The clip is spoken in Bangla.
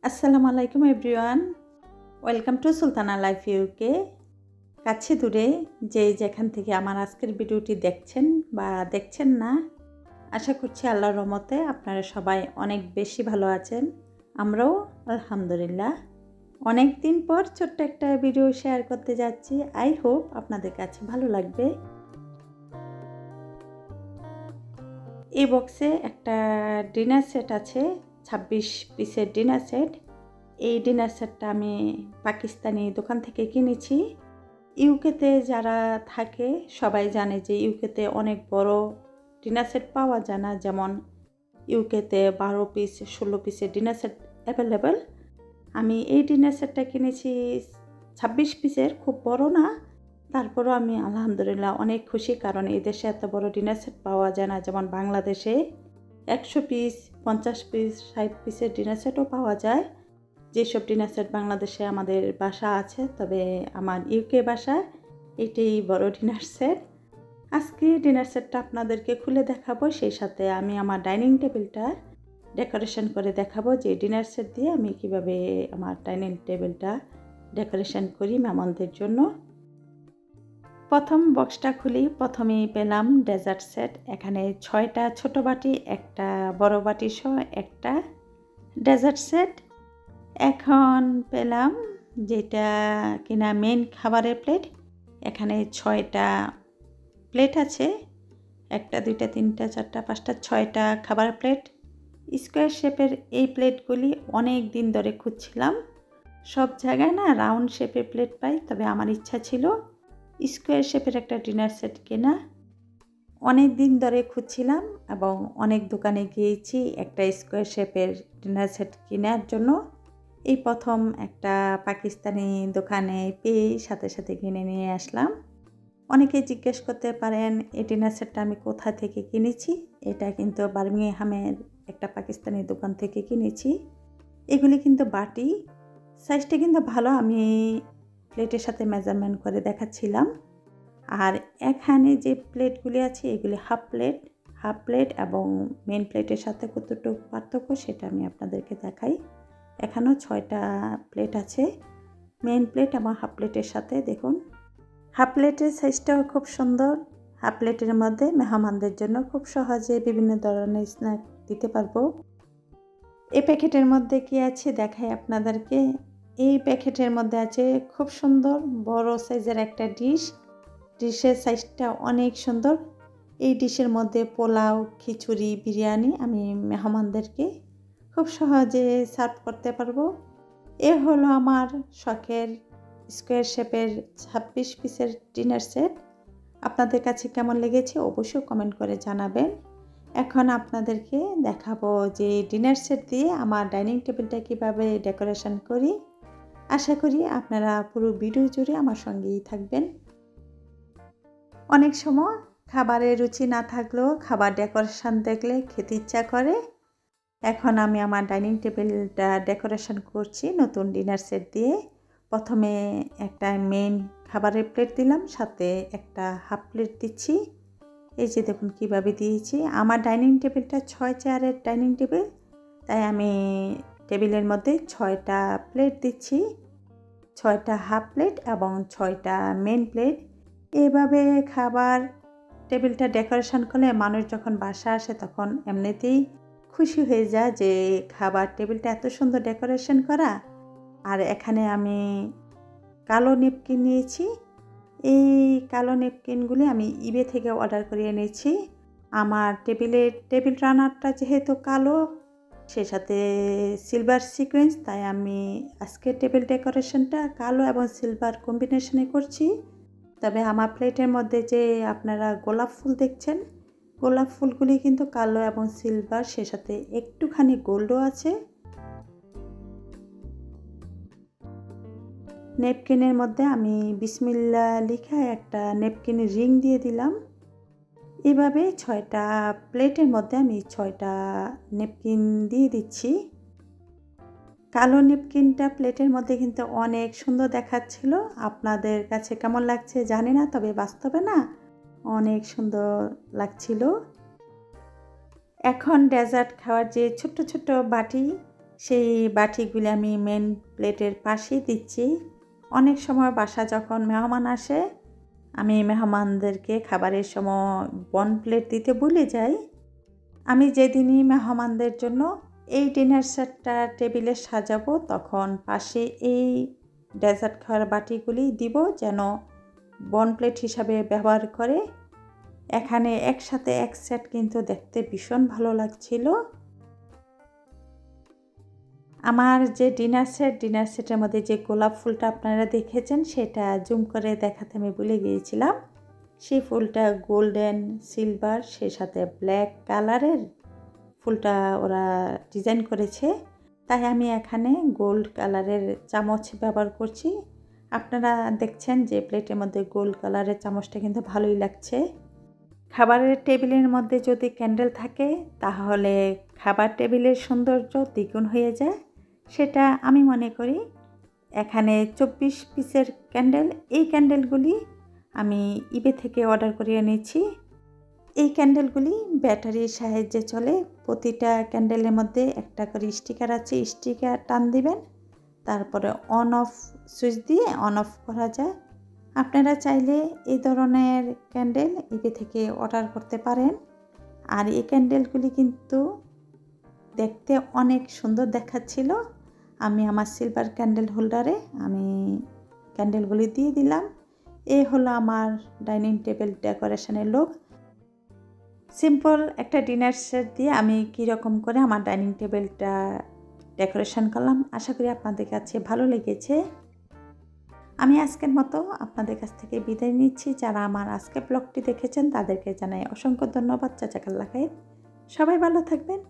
আসসালামু আলাইকুম everyone, welcome to Sultana life UK. কাছে দূরে যেখান থেকে আমার আজকের ভিডিওটি দেখছেন বা দেখছেন না, আশা করছি আল্লাহর রহমতে আপনারা সবাই অনেক বেশি ভালো আছেন। আমরাও আলহামদুলিল্লাহ। অনেক দিন পর ছোট্ট একটা ভিডিও শেয়ার করতে যাচ্ছি। আই হোপ আপনাদের কাছে ভালো লাগবে। এই বক্সে একটা ডিনার সেট আছে, 26 পিসের ডিনার সেট। এই ডিনার সেটটা আমি পাকিস্তানি দোকান থেকে কিনেছি। ইউকেতে যারা থাকে সবাই জানে যে ইউকেতে অনেক বড় ডিনার সেট পাওয়া যায় না। যেমন ইউকেতে 12 পিস 16 পিসের ডিনার সেট অ্যাভেলেবেল। আমি এই ডিনার সেটটা কিনেছি 26 পিসের, খুব বড় না, তারপরও আমি আলহামদুলিল্লাহ অনেক খুশি, কারণ এই দেশে এত বড় ডিনার সেট পাওয়া যায় না। যেমন বাংলাদেশে 100 পিস 50 পিস 60 পিসের ডিনার সেটও পাওয়া যায়। যেসব ডিনার সেট বাংলাদেশে আমাদের বাসা আছে, তবে আমার ইউকে বাসায় এটাই বড় ডিনার সেট। আজকে ডিনার সেটটা আপনাদেরকে খুলে দেখাবো, সেই সাথে আমি আমার ডাইনিং টেবিলটা ডেকোরেশন করে দেখাবো যে ডিনার সেট দিয়ে আমি কিভাবে আমার ডাইনিং টেবিলটা ডেকোরেশন করি মেহমানদের জন্য। প্রথম বক্সটা খুলি, প্রথমেই পেলাম ডেজার্ট সেট। এখানে 6টা ছোট বাটি, একটা বড় বাটি সহ একটা ডেজার্ট সেট। এখন পেলাম যেটা কিনা মেন খাবারের প্লেট। এখানে 6টা প্লেট আছে, 1টা 2টা 3টা 4টা 5টা 6টা খাবারের প্লেট। স্কোয়ার শেপের এই প্লেটগুলি অনেক দিন ধরে খুঁজছিলাম। সব জায়গায় না রাউন্ড শেপের প্লেট পাই, তবে আমার ইচ্ছা ছিল স্কোয়ার শেপের একটা ডিনার সেট কেনা। অনেক দিন ধরে খুঁজছিলাম এবং অনেক দোকানে গিয়েছি একটা স্কোয়ার শেপের ডিনার সেট কেনার জন্য। এই প্রথম একটা পাকিস্তানি দোকানে পেয়ে সাথে সাথে কিনে নিয়ে আসলাম। অনেকে জিজ্ঞেস করতে পারেন এই ডিনার সেটটা আমি কোথা থেকে কিনেছি। এটা কিন্তু বার্মিংহামের একটা পাকিস্তানি দোকান থেকে কিনেছি। এগুলি কিন্তু বাটি, সাইজটা কিন্তু ভালো, আমি প্লেটের সাথে মেজারমেন্ট করে দেখাচ্ছিলাম। আর এখানে যে প্লেটগুলি আছে এগুলি হাফ প্লেট এবং মেন প্লেটের সাথে কতটুকু পার্থক্য সেটা আমি আপনাদেরকে দেখাই। এখানেও 6টা প্লেট আছে, মেন প্লেট এবং হাফ প্লেটের সাথে। দেখুন হাফ প্লেটের সাইজটাও খুব সুন্দর। হাফ প্লেটের মধ্যে মেহমানদের জন্য খুব সহজে বিভিন্ন ধরনের স্ন্যাক দিতে পারবো। এই প্যাকেটের মধ্যে কি আছে দেখাই আপনাদেরকে। এই প্যাকেটের মধ্যে আছে খুব সুন্দর বড় সাইজের একটা ডিশের সাইজটা অনেক সুন্দর। এই ডিশের মধ্যে পোলাও, খিচুড়ি, বিরিয়ানি আমি মেহমানদেরকে খুব সহজে সার্ভ করতে পারবো। এ হলো আমার শখের স্কোয়ার শেপের 26 পিসের ডিনার সেট। আপনাদের কাছে কেমন লেগেছে অবশ্যই কমেন্ট করে জানাবেন। এখন আপনাদেরকে দেখাবো যে ডিনার সেট দিয়ে আমার ডাইনিং টেবিলটা কিভাবে ডেকোরেশন করি। আশা করি আপনারা পুরো ভিডিও জুড়ে আমার সঙ্গেই থাকবেন। অনেক সময় খাবারের রুচি না থাকলেও খাবার ডেকোরেশন দেখলে খেতে ইচ্ছা করে। এখন আমি আমার ডাইনিং টেবিলটা ডেকোরেশন করছি নতুন ডিনার সেট দিয়ে। প্রথমে একটা মেন খাবারের প্লেট দিলাম, সাথে একটা হাফ প্লেট দিচ্ছি। এই যে দেখুন কিভাবে দিয়েছি। আমার ডাইনিং টেবিলটা 6 চেয়ারের ডাইনিং টেবিল, তাই আমি টেবিলের মধ্যে 6টা প্লেট দিচ্ছি, 6টা হাফ প্লেট এবং 6টা মেন প্লেট। এইভাবে খাবার টেবিলটা ডেকোরেশন করলে মানুষ যখন বাসা আসে তখন এমনিতেই খুশি হয়ে যায় যে খাবার টেবিলটা এত সুন্দর ডেকোরেশন করা। আর এখানে আমি কালো নেপকিন নিয়েছি। এই কালো নেপকিনগুলি আমি ইবে থেকে অর্ডার করে এনেছি। আমার টেবিল রানারটা যেহেতু কালো, সে সাথে সিলভার সিকোয়েন্স, তাই আমি আজকে টেবিল ডেকোরেশনটা কালো এবং সিলভার কম্বিনেশনে করছি। তবে আমার প্লেটের মধ্যে যে আপনারা গোলাপ ফুল দেখছেন, গোলাপ ফুলগুলি কিন্তু কালো এবং সিলভার, সে সাথে একটুখানি গোল্ডও আছে। নেপকিনের মধ্যে আমি বিসমিল্লাহ লিখা একটা নেপকিনের রিং দিয়ে দিলাম। এভাবে 6টা প্লেটের মধ্যে আমি 6টা নেপকিন দিয়ে দিচ্ছি। কালো নেপকিনটা প্লেটের মধ্যে কিন্তু অনেক সুন্দর দেখাচ্ছিল। আপনাদের কাছে কেমন লাগছে জানি না, তবে বাস্তবে না অনেক সুন্দর লাগছিল। এখন ডেজার্ট খাওয়ার যে ছোট্ট ছোট্ট বাটি, সেই বাটিগুলি আমি মেন প্লেটের পাশেই দিচ্ছি। অনেক সময় বাসা যখন মেহমান আসে, আমি মেহমানদেরকে খাবারের সময় বন প্লেট দিতে ভুলে যাই। আমি যেদিনই মেহমানদের জন্য এই ডিনার সেটটা টেবিলে সাজাবো, তখন পাশে এই ডেজার্ট খাওয়ার বাটিগুলি দিব, যেন বন প্লেট হিসাবে ব্যবহার করে। এখানে একসাথে এক সেট কিন্তু দেখতে ভীষণ ভালো লাগছিল। আমার যে ডিনার সেটের মধ্যে যে গোলাপ ফুলটা আপনারা দেখেছেন, সেটা জুম করে দেখাতে আমি ভুলে গিয়েছিলাম। সেই ফুলটা গোল্ডেন সিলভার, সেই সাথে ব্ল্যাক কালারের ফুলটা ওরা ডিজাইন করেছে, তাই আমি এখানে গোল্ড কালারের চামচ ব্যবহার করছি। আপনারা দেখছেন যে প্লেটের মধ্যে গোল্ড কালারের চামচটা কিন্তু ভালোই লাগছে। খাবারের টেবিলের মধ্যে যদি ক্যান্ডেল থাকে, তাহলে খাবার টেবিলের সৌন্দর্য দ্বিগুণ হয়ে যায়, সেটা আমি মনে করি। এখানে 24 পিসের ক্যান্ডেল, এই ক্যান্ডেলগুলি আমি ইবে থেকে অর্ডার করে এনেছি। এই ক্যান্ডেলগুলি ব্যাটারির সাহায্যে চলে। প্রতিটা ক্যান্ডেলের মধ্যে একটা করে স্টিকার আছে, স্টিকার টান দিবেন, তারপরে অন অফ সুইচ দিয়ে অন অফ করা যায়। আপনারা চাইলে এই ধরনের ক্যান্ডেল ইবে থেকে অর্ডার করতে পারেন। আর এই ক্যান্ডেলগুলি কিন্তু দেখতে অনেক সুন্দর দেখাচ্ছিল। আমি আমার সিলভার ক্যান্ডেল হোল্ডারে আমি ক্যান্ডেলগুলি দিয়ে দিলাম। এই হলো আমার ডাইনিং টেবিল ডেকোরেশনের লুক। সিম্পল একটা ডিনার সেট দিয়ে আমি কীরকম করে আমার ডাইনিং টেবিলটা ডেকোরেশন করলাম, আশা করি আপনাদের কাছে ভালো লেগেছে। আমি আজকের মতো আপনাদের কাছ থেকে বিদায় নিচ্ছি। যারা আমার আজকের ব্লগটি দেখেছেন, তাদেরকে জানাই অসংখ্য ধন্যবাদ। জাযাকাল্লাহ খাইর। সবাই ভালো থাকবেন।